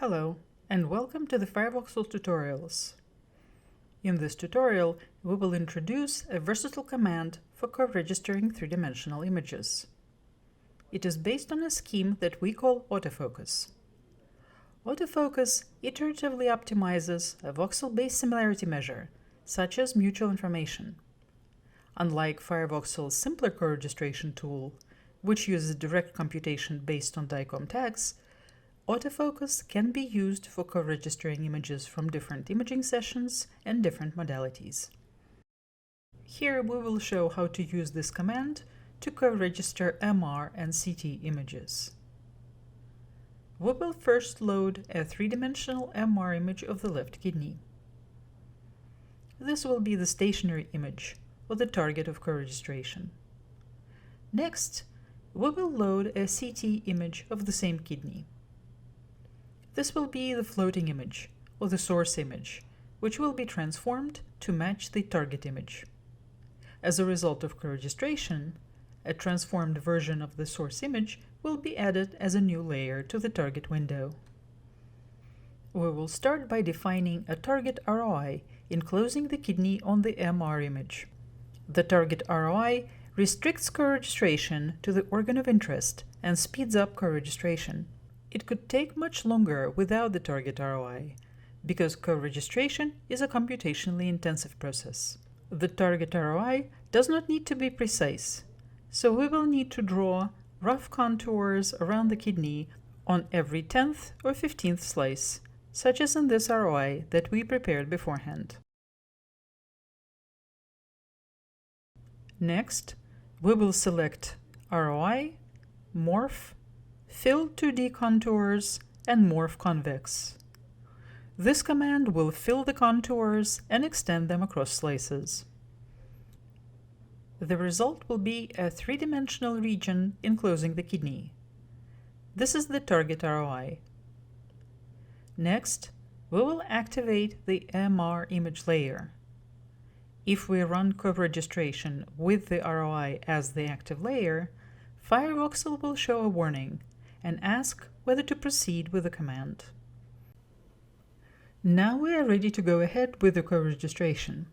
Hello, and welcome to the FireVoxel tutorials. In this tutorial, we will introduce a versatile command for co-registering three-dimensional images. It is based on a scheme that we call AutoFocus. AutoFocus iteratively optimizes a voxel-based similarity measure, such as mutual information. Unlike FireVoxel's simpler co-registration tool, which uses direct computation based on DICOM tags, AutoFocus can be used for co-registering images from different imaging sessions and different modalities. Here we will show how to use this command to co-register MR and CT images. We will first load a three-dimensional MR image of the left kidney. This will be the stationary image, or the target of co-registration. Next, we will load a CT image of the same kidney. This will be the floating image, or the source image, which will be transformed to match the target image. As a result of co-registration, a transformed version of the source image will be added as a new layer to the target window. We will start by defining a Target ROI enclosing the kidney on the MR image. The Target ROI restricts co-registration to the organ of interest and speeds up co-registration. It could take much longer without the Target ROI, because co-registration is a computationally intensive process. The Target ROI does not need to be precise, so we will need to draw rough contours around the kidney on every 10th or 15th slice, such as in this ROI that we prepared beforehand. Next, we will select ROI, Morph, Fill 2D contours, and Morph Convex. This command will fill the contours and extend them across slices. The result will be a three-dimensional region enclosing the kidney. This is the Target ROI. Next, we will activate the MR image layer. If we run co-registration with the ROI as the active layer, FireVoxel will show a warning and ask whether to proceed with the command. Now we are ready to go ahead with the co-registration.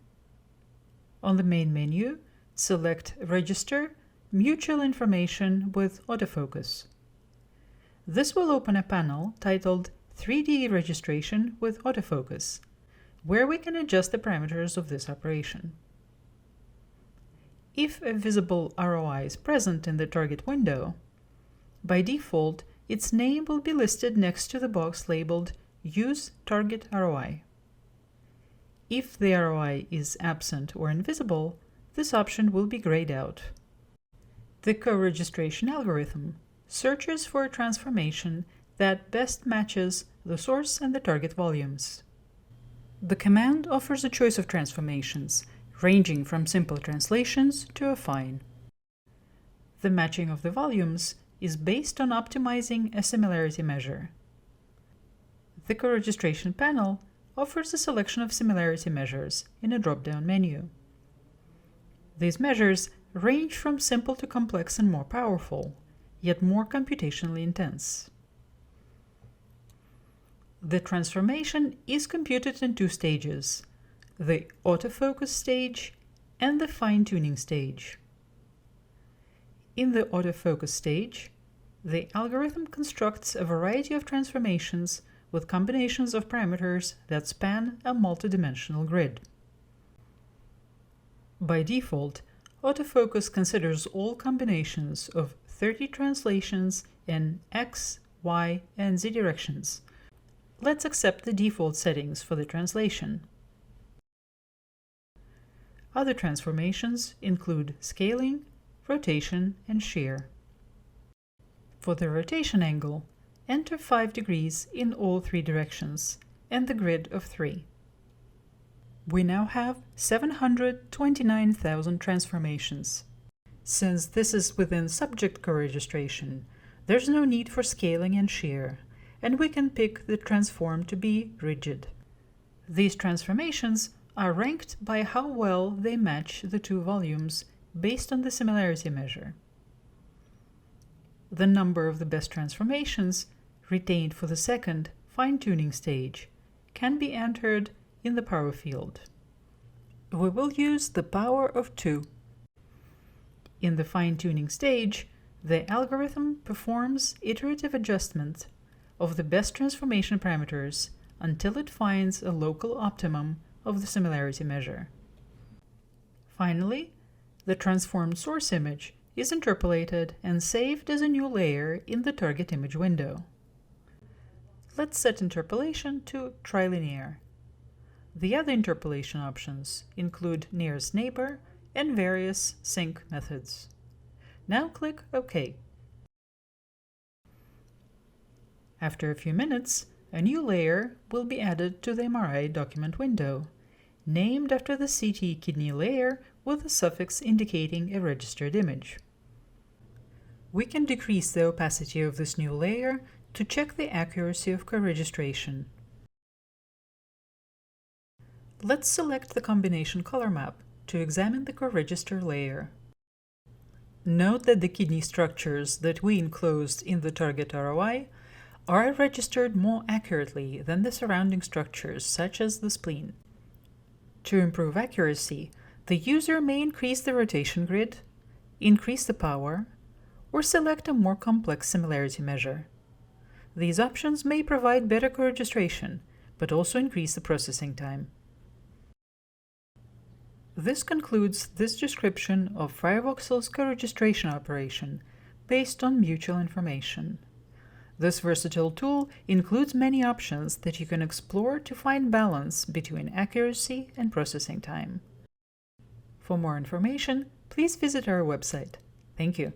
On the main menu, select Register Mutual Information with AutoFocus. This will open a panel titled 3D Registration with AutoFocus, where we can adjust the parameters of this operation. If a visible ROI is present in the target window, by default, its name will be listed next to the box labeled Use Target ROI. If the ROI is absent or invisible, this option will be grayed out. The co-registration algorithm searches for a transformation that best matches the source and the target volumes. The command offers a choice of transformations, ranging from simple translations to affine. The matching of the volumes is based on optimizing a similarity measure. The co-registration panel offers a selection of similarity measures in a drop-down menu. These measures range from simple to complex and more powerful, yet more computationally intense. The transformation is computed in two stages, the AutoFocus stage and the fine-tuning stage. In the AutoFocus stage, the algorithm constructs a variety of transformations with combinations of parameters that span a multidimensional grid. By default, AutoFocus considers all combinations of 30 translations in X, Y, and Z directions. Let's accept the default settings for the translation. Other transformations include scaling, rotation, and shear. For the rotation angle, enter 5 degrees in all 3 directions and the grid of 3. We now have 729,000 transformations. Since this is within subject co-registration, there's no need for scaling and shear, and we can pick the transform to be rigid. These transformations are ranked by how well they match the two volumes based on the similarity measure. The number of the best transformations retained for the second fine-tuning stage can be entered in the power field. We will use the power of 2. In the fine-tuning stage, the algorithm performs iterative adjustment of the best transformation parameters until it finds a local optimum of the similarity measure. Finally, the transformed source image is interpolated and saved as a new layer in the target image window. Let's set interpolation to trilinear. The other interpolation options include nearest neighbor and various sync methods. Now click OK. After a few minutes, a new layer will be added to the MRI document window, named after the CT kidney layer with a suffix indicating a registered image. We can decrease the opacity of this new layer to check the accuracy of coregistration. Let's select the combination color map to examine the coregister layer. Note that the kidney structures that we enclosed in the Target ROI are registered more accurately than the surrounding structures, such as the spleen. To improve accuracy, the user may increase the rotation grid, increase the power, or select a more complex similarity measure. These options may provide better coregistration, but also increase the processing time. This concludes this description of FireVoxel's coregistration operation based on mutual information. This versatile tool includes many options that you can explore to find balance between accuracy and processing time. For more information, please visit our website. Thank you.